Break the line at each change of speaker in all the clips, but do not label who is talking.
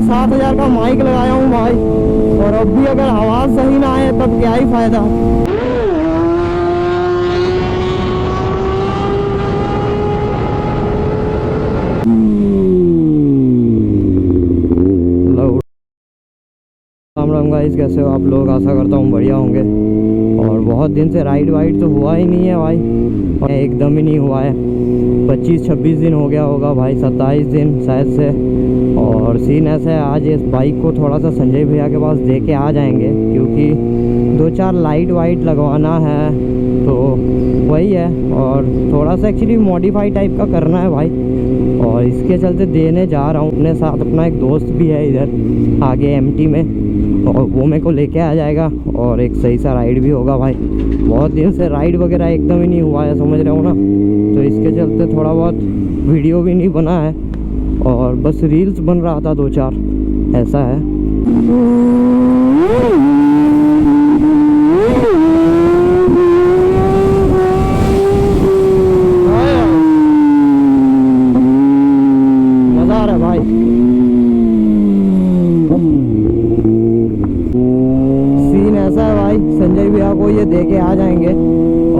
7,000 का माइक लगाया हूँ भाई, और अब भी अगर आवाज़ सही ना आए तब क्या ही फायदा। राम राम गाइस, कैसे हो आप लोग? आशा करता हूँ बढ़िया होंगे। और बहुत दिन से राइड वाइड तो हुआ ही नहीं है भाई, एकदम ही नहीं हुआ है। 25-26 दिन हो गया होगा भाई, 27 दिन शायद से। और सीन ऐसा है, आज इस बाइक को थोड़ा सा संजय भैया के पास दे के आ जाएंगे, क्योंकि 2-4 लाइट वाइट लगवाना है, तो वही है। और थोड़ा सा एक्चुअली मॉडिफाई टाइप का करना है भाई, और इसके चलते देने जा रहा हूँ। अपने साथ अपना एक दोस्त भी है इधर आगे एमटी में, और वो मेरे को लेके आ जाएगा, और एक सही सा राइड भी होगा भाई। बहुत दिन से राइड वगैरह एकदम ही नहीं हुआ है, समझ रहे हो ना, तो इसके चलते थोड़ा बहुत वीडियो भी नहीं बना है, और बस रील्स बन रहा था 2-4, ऐसा है। मज़ा आ रहा है भाई। सीन ऐसा है भाई, संजय भैया को ये दे के आ जाएंगे,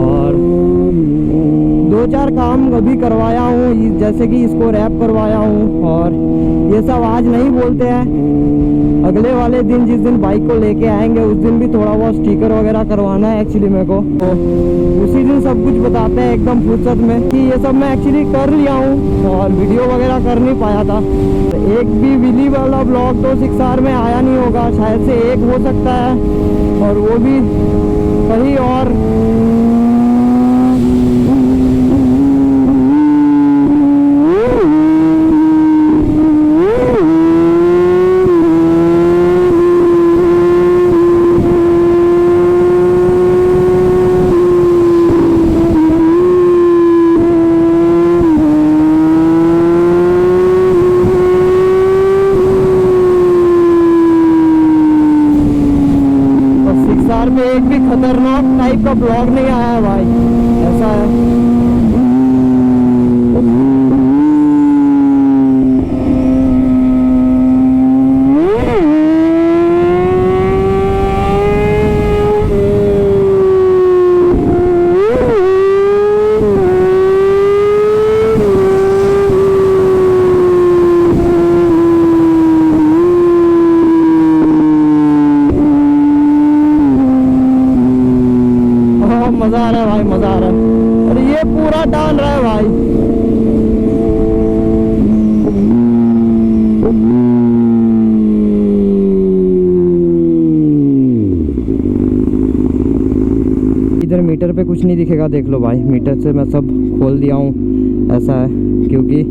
और 2-4 काम अभी करवाया हूँ, जैसे कि इसको रैप करवाया हूँ, और ये सब आज नहीं बोलते हैं। अगले वाले दिन जिस दिन बाइक को लेके आएंगे उस दिन भी थोड़ा बहुत स्टिकर वगैरह करवाना है एक्चुअली मेरे को, तो उसी दिन सब कुछ बताते हैं एकदम फुर्सत में। कि ये सब मैं एक्चुअली कर लिया हूँ, और वीडियो वगैरह कर नहीं पाया था। तो एक भी विली वाला ब्लॉग तो 6R में आया नहीं होगा, शायद से एक हो सकता है, और वो भी कहीं और। में एक भी खतरनाक टाइप का ब्लॉग नहीं आया है भाई, ऐसा है। मजा आ रहा है भाई, मजा आ रहा है। और ये पूरा डाल रहा है भाई। इधर मीटर पे कुछ नहीं दिखेगा, देख लो भाई, मीटर से मैं सब खोल दिया हूँ, ऐसा है। क्योंकि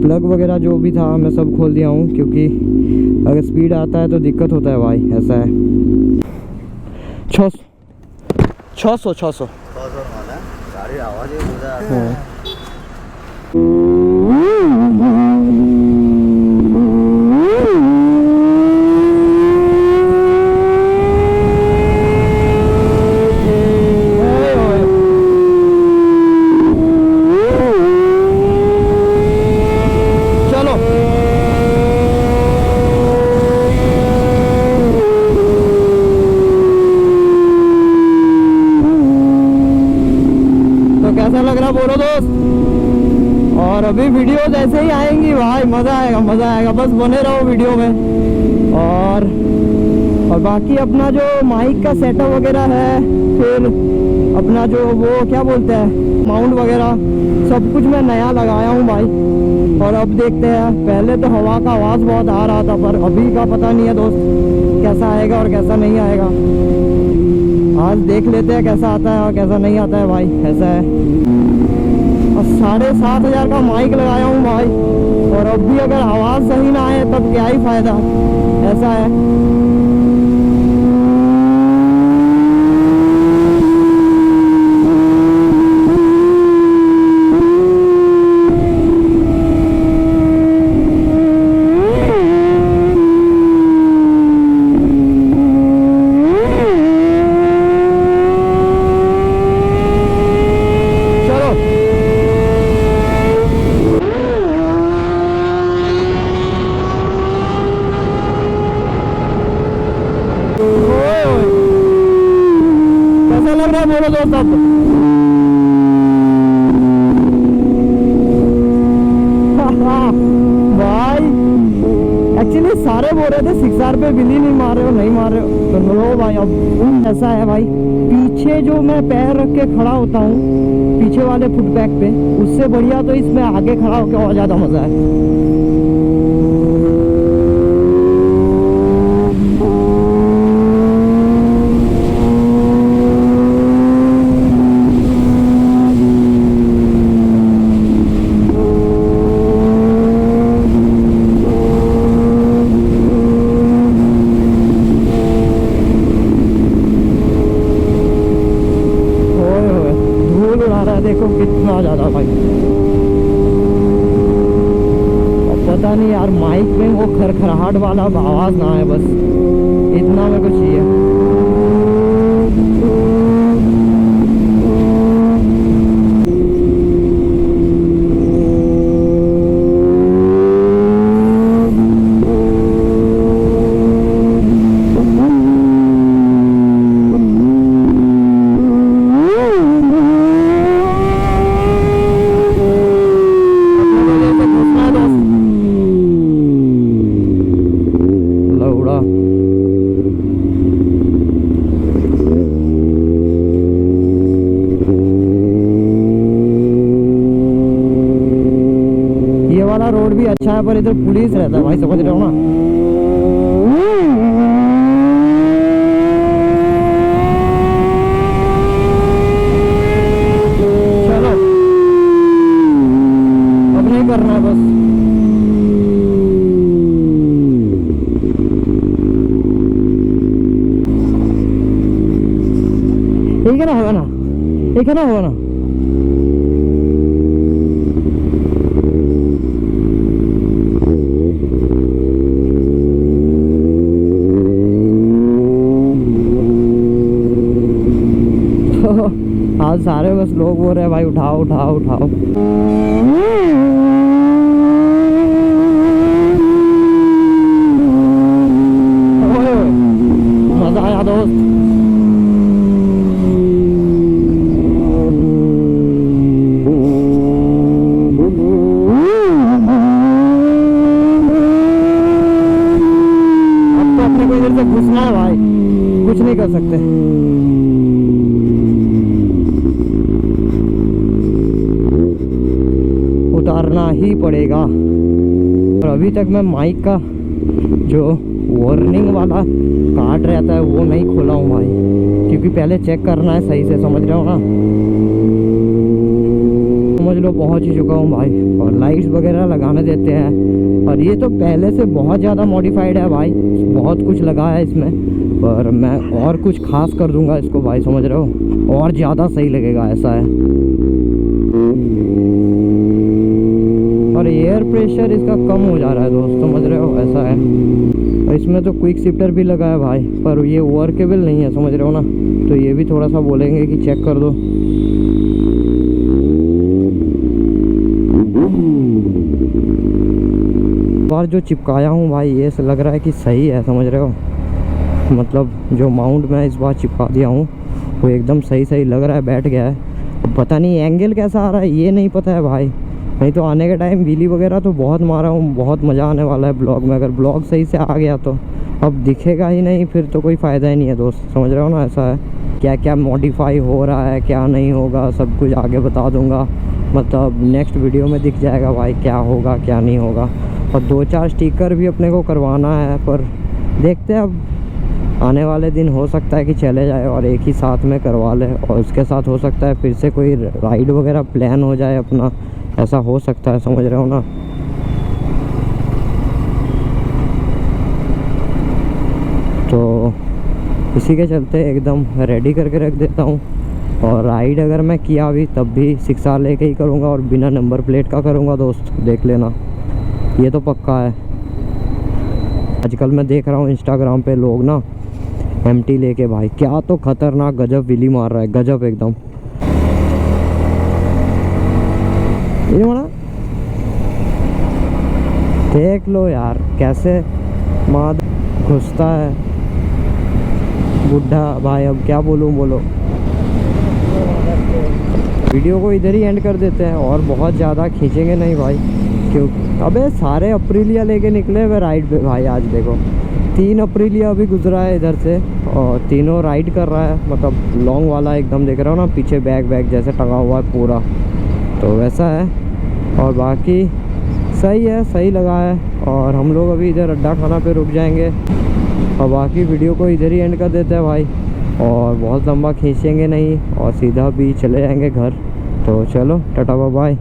प्लग वगैरह जो भी था मैं सब खोल दिया हूँ, क्योंकि अगर स्पीड आता है तो दिक्कत होता है भाई, ऐसा है। 600
सारी आवाज़ें हो जाती
हैं। कैसा लग रहा बोलो दोस्त? और अभी वीडियोस ऐसे ही आएंगी भाई, मज़ा आएगा, मज़ा आएगा। बस बने रहो वीडियो में। और बाकी अपना जो माइक का सेटअप वगैरह है, फिर अपना जो वो क्या बोलते हैं माउंट वगैरह, सब कुछ मैं नया लगाया हूँ भाई। और अब देखते हैं, पहले तो हवा का आवाज़ बहुत आ रहा था, पर अभी का पता नहीं है दोस्त कैसा आएगा और कैसा नहीं आएगा। आज देख लेते हैं कैसा आता है और कैसा नहीं आता है भाई, ऐसा है। और 7,500 का माइक लगाया हूँ भाई, और अब भी अगर आवाज़ सही ना आए तब क्या ही फायदा, ऐसा है। लो सब। भाई एक्चुअली सारे बोल रहे थे 6R पे बिल्ली नहीं मार रहे हो, नहीं मार रहे हो, तो लो भाई। अब ऐसा है भाई, पीछे जो मैं पैर रख के खड़ा होता हूँ पीछे वाले फुटपैक पे, उससे बढ़िया तो इसमें आगे खड़ा होकर और ज़्यादा मज़ा है। देखो कितना ज़्यादा भाई। अब पता नहीं यार माइक में वो खरखराहट वाला आवाज़ ना आए, बस इतना मेरे को चाहिए। रोड भी अच्छा है पर इधर पुलिस रहता है भाई, समझ रहे हो ना। चलो अब नहीं करना है बस। ठीक है ना, होगा ना, ठीक है ना, होगा ना। आज सारे बस लोग बोल रहे हैं भाई उठाओ उठाओ उठाओ। मजा आया दोस्त। अब तो अपने को इधर से घुसना है भाई, कुछ नहीं कर सकते। उतारना ही पड़ेगा। और अभी तक मैं माइक का जो वार्निंग वाला कार्ड रहता है वो नहीं खोला हूँ भाई, क्योंकि पहले चेक करना है सही से, समझ रहे हो ना। समझ लो पहुँच ही चुका हूँ भाई, और लाइट्स वगैरह लगाने देते हैं। और ये तो पहले से बहुत ज़्यादा मॉडिफाइड है भाई, बहुत कुछ लगा है इसमें, पर मैं और कुछ खास कर दूंगा इसको भाई, समझ रहे हो, और ज़्यादा सही लगेगा, ऐसा है। और एयर प्रेशर इसका कम हो जा रहा है दोस्त, समझ रहे हो, ऐसा है। और इसमें तो क्विक शिफ्टर भी लगा है भाई, पर ये वर्केबल नहीं है, समझ रहे हो ना। तो ये भी थोड़ा सा बोलेंगे कि चेक कर दो। बार जो चिपकाया हूँ भाई ये लग रहा है कि सही है, समझ रहे हो। मतलब जो माउंट मैं इस बार चिपका दिया हूँ वो एकदम सही सही लग रहा है, बैठ गया है। पता नहीं एंगल कैसा आ रहा है ये नहीं पता है भाई, नहीं तो आने के टाइम व्हीली वगैरह तो बहुत मारा हूँ, बहुत मज़ा आने वाला है ब्लॉग में। अगर ब्लॉग सही से आ गया तो अब दिखेगा ही नहीं, फिर तो कोई फ़ायदा ही नहीं है दोस्त, समझ रहे हो ना, ऐसा है। क्या क्या मॉडिफाई हो रहा है, क्या नहीं होगा, सब कुछ आगे बता दूंगा। मतलब नेक्स्ट वीडियो में दिख जाएगा भाई क्या होगा क्या नहीं होगा। और 2-4 स्टिकर भी अपने को करवाना है, पर देखते हैं अब आने वाले दिन हो सकता है कि चले जाए और एक ही साथ में करवा ले, और उसके साथ हो सकता है फिर से कोई राइड वगैरह प्लान हो जाए अपना, ऐसा हो सकता है, समझ रहे हो ना। तो इसी के चलते एकदम रेडी करके रख देता हूँ। और राइड अगर मैं किया भी तब भी 6R लेके ही करूँगा, और बिना नंबर प्लेट का करूँगा दोस्त, देख लेना, ये तो पक्का है। आजकल मैं देख रहा हूँ इंस्टाग्राम पे लोग ना MT लेके भाई क्या तो खतरनाक गजब व्हीली मार रहा है, गजब एकदम। ये माना देख लो यार कैसे माद घुसता है बुढ़ा भाई, अब क्या बोलूँ, बोलो। वीडियो को इधर ही एंड कर देते हैं और बहुत ज़्यादा खींचेंगे नहीं भाई, क्यों अबे सारे अप्रीलिया लेके निकले हुए राइड पे भाई। आज देखो 3 अप्रीलिया अभी गुजरा है इधर से और तीनों राइड कर रहा है, मतलब लॉन्ग वाला एकदम देख रहा हो ना, पीछे बैग जैसे टंगा हुआ है पूरा, तो वैसा है। और बाकी सही है, सही लगा है। और हम लोग अभी इधर अड्डा खाना पे रुक जाएंगे और बाकी वीडियो को इधर ही एंड कर देते हैं भाई, और बहुत लंबा खींचेंगे नहीं और सीधा भी चले जाएंगे घर। तो चलो टाटा बाय बाय।